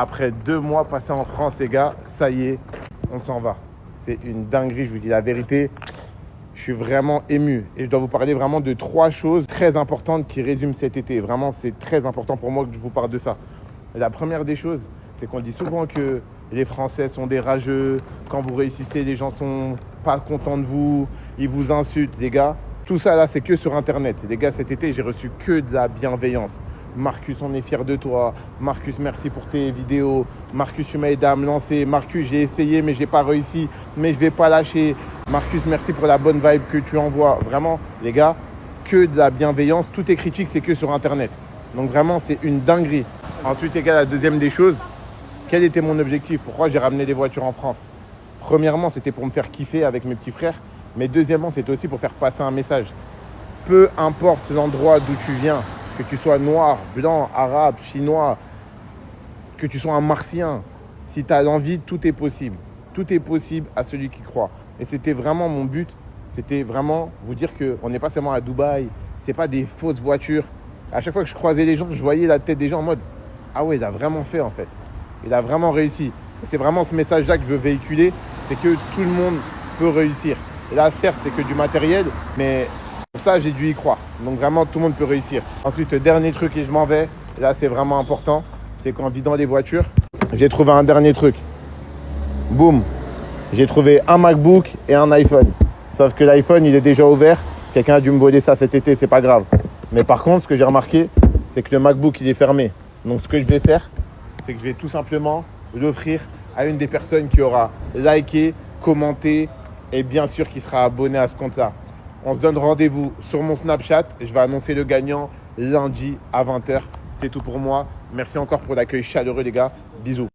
Après 2 mois passés en France, les gars, ça y est, on s'en va. C'est une dinguerie, je vous dis la vérité. Je suis vraiment ému et je dois vous parler vraiment de 3 choses très importantes qui résument cet été. Vraiment, c'est très important pour moi que je vous parle de ça. La première des choses, c'est qu'on dit souvent que les Français sont des rageux. Quand vous réussissez, les gens sont pas contents de vous. Ils vous insultent, les gars. Tout ça, là, c'est que sur Internet. Les gars, cet été, j'ai reçu que de la bienveillance. Marcus, on est fiers de toi. Marcus, merci pour tes vidéos. Marcus, tu m'as aidé à me lancer. Marcus, j'ai essayé, mais j'ai pas réussi. Mais je vais pas lâcher. Marcus, merci pour la bonne vibe que tu envoies. Vraiment, les gars, que de la bienveillance. Tout est critique, c'est que sur Internet. Donc vraiment, c'est une dinguerie. Ensuite, les gars, la deuxième des choses, quel était mon objectif? Pourquoi j'ai ramené des voitures en France? Premièrement, c'était pour me faire kiffer avec mes petits frères. Mais deuxièmement, c'était aussi pour faire passer un message. Peu importe l'endroit d'où tu viens, que tu sois noir, blanc, arabe, chinois, que tu sois un martien, si tu as l'envie, tout est possible. Tout est possible à celui qui croit. Et c'était vraiment mon but. C'était vraiment vous dire qu'on n'est pas seulement à Dubaï. Ce n'est pas des fausses voitures. À chaque fois que je croisais les gens, je voyais la tête des gens en mode « Ah ouais, il a vraiment fait en fait. Il a vraiment réussi. » Et c'est vraiment ce message-là que je veux véhiculer. C'est que tout le monde peut réussir. Et là, certes, c'est que du matériel, mais pour ça, j'ai dû y croire. Donc vraiment, tout le monde peut réussir. Ensuite, le dernier truc, et je m'en vais, et là, c'est vraiment important, c'est qu'en vidant les voitures, j'ai trouvé un dernier truc. Boum. J'ai trouvé un MacBook et un iPhone. Sauf que l'iPhone, il est déjà ouvert. Quelqu'un a dû me voler ça cet été, c'est pas grave. Mais par contre, ce que j'ai remarqué, c'est que le MacBook, il est fermé. Donc, ce que je vais faire, c'est que je vais tout simplement l'offrir à une des personnes qui aura liké, commenté et bien sûr qui sera abonné à ce compte-là. On se donne rendez-vous sur mon Snapchat. Je vais annoncer le gagnant lundi à 20h. C'est tout pour moi. Merci encore pour l'accueil chaleureux, les gars. Bisous.